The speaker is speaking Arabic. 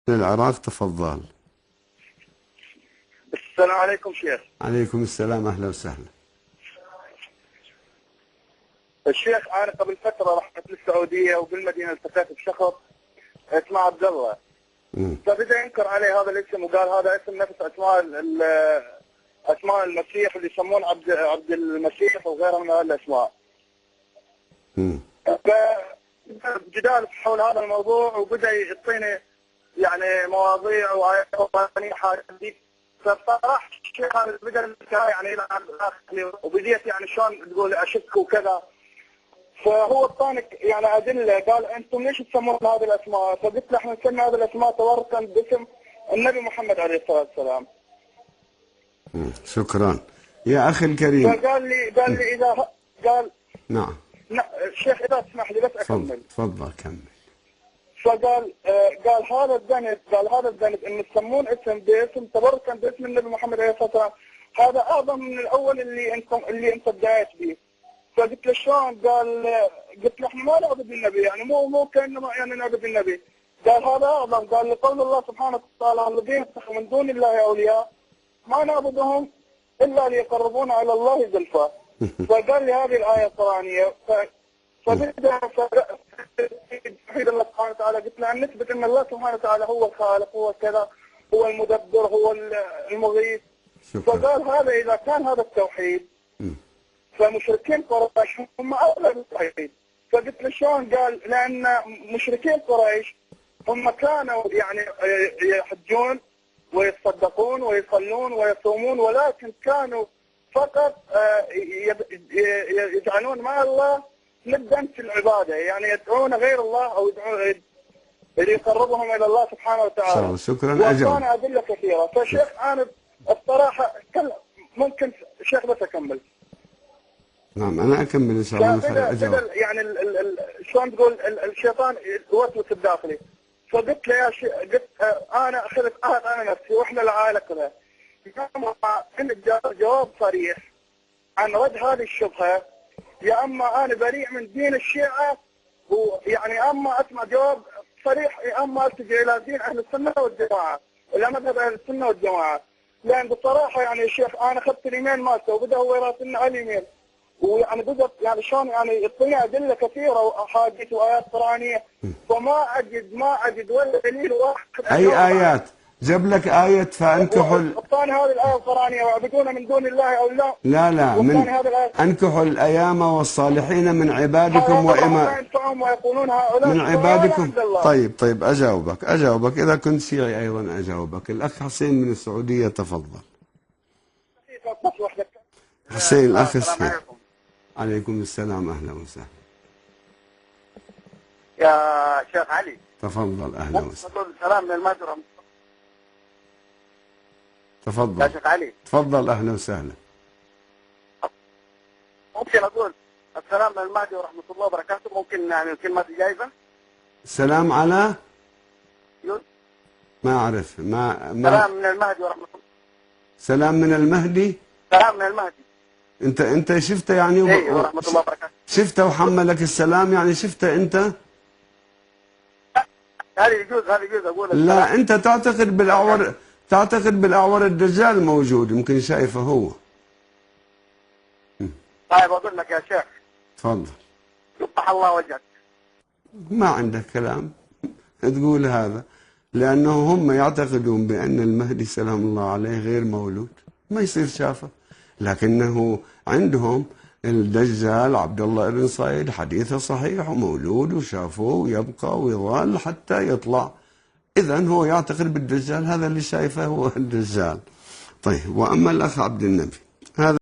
من العراق. تفضل. السلام عليكم شيخ. عليكم السلام، أهلا وسهلا. الشيخ أنا قبل فترة رحت للسعودية وبالمدينة التقيت بشخص اسمه عبد الله. فبدأ ينكر علي هذا الاسم وقال هذا اسم نفس أسماء المسيح اللي يسمون عبد المسيح وغيرها من الأسماء. فجدال حول هذا الموضوع وبدأ يعطيني يعني مواضيع وآيات قرآنية حادثة. فبصراحة الشيخ أنا بدأ يعني إلى وبديت يعني شلون تقول أشك وكذا. فهو اعطاني يعني أدلة، قال أنتم ليش تسمون هذه الأسماء؟ فقلت له احنا نسمي هذه الأسماء تبركا باسم النبي محمد عليه الصلاة والسلام. شكرا يا أخي الكريم. فقال لي إذا قال نعم الشيخ إذا تسمح لي بس أكمل. تفضل كمل. فقال قال هذا الذنب ان تسمون اسم باسم تبركا باسم النبي محمد عليه الصلاه والسلام هذا اعظم من الاول اللي انت بدايت به. فقلت له شلون؟ قلت له احنا ما نعبد النبي، يعني مو كانه يعني نعبد النبي. قال هذا اعظم. قال لقول الله سبحانه وتعالى الذين اتخذوا من دون الله اولياء ما نعبدهم الا ليقربونا الى الله زلفى. فقال لي هذه الايه القرانيه. فبدأ توحيد الله سبحانه وتعالى. قلت له أن نثبت أن الله سبحانه وتعالى هو الخالق، هو كذا، هو المدبر، هو المغيث. فقال هذا إذا كان هذا التوحيد فمشركين قريش هم أولى بالتوحيد. فقلت له شلون؟ قال لأن مشركين قريش هم كانوا يعني يحجون ويتصدقون ويصلون ويصومون، ولكن كانوا فقط يجعلون مع الله ندا في العبادة، يعني يدعون غير الله أو يدعون يقربهم إلى الله سبحانه وتعالى. شكرا. وأعطانا أدلة كثيرة. فشيخ أنا الصراحة ممكن شيخ بس أكمل. نعم أنا أكمل إن شاء الله. بدل يعني شلون تقول الشيطان يوسوس الداخلي. فقلت له يا شيخ قلت أنا أخذت أنا نفسي وإحنا العائلة كلها كنت جواب صريح عن رد هذه الشبهة، يا اما انا بريء من دين الشيعة ويعني اما اسمع جواب صريح، يا اما التجئ الى دين اهل السنه والجماعه، الى مذهب اهل السنه والجماعه. لان بصراحه يعني يا شيخ انا اخذت الايميل مالته وبدا هو يراسلني على الايميل، ويعني بدا يعني شلون يعني يعطيني ادله كثيره واحاديث وايات قرانيه، فما اجد ولا دليل واحد. اي ايات؟ جاب لك آية فأنكحوا الثاني هذه الآية القرآنية ويعبدون من دون الله أو لا من أنكحوا الأيام والصالحين من عبادكم من عبادكم. طيب أجاوبك إذا كنت شيعي أيضا أجاوبك. الأخ حسين من السعودية تفضل. حسين الأخ حسين. عليكم السلام، أهلا وسهلا. يا شيخ علي تفضل. أهلا وسهلا. السلام من المهجر. تفضل يا شيخ علي. تفضل. أهلا وسهلا. ممكن أقول السلام من المهدي ورحمة الله وبركاته؟ ممكن يعني الكلمة جايزة؟ السلام على ما أعرف ما سلام من المهدي ورحمة الله. سلام من المهدي. سلام من المهدي. أنت شفته يعني ورحمة الله وبركاته. شفته وحملك السلام يعني شفته أنت؟ هذه يجوز أقول. لا أنت تعتقد بالأعور الدجال موجود، يمكن شايفه هو. طيب أقول لك يا شيخ. تفضل. يقبح الله وجهك. ما عندك كلام تقول هذا، لأنه هم يعتقدون بأن المهدي سلام الله عليه غير مولود، ما يصير شافه، لكنه عندهم الدجال عبد الله بن صيد حديثه صحيح ومولود وشافوه ويبقى ويظل حتى يطلع. إذن هو يعتقد بالدجال، هذا اللي شايفه هو الدجال. طيب وأما الأخ عبد النبي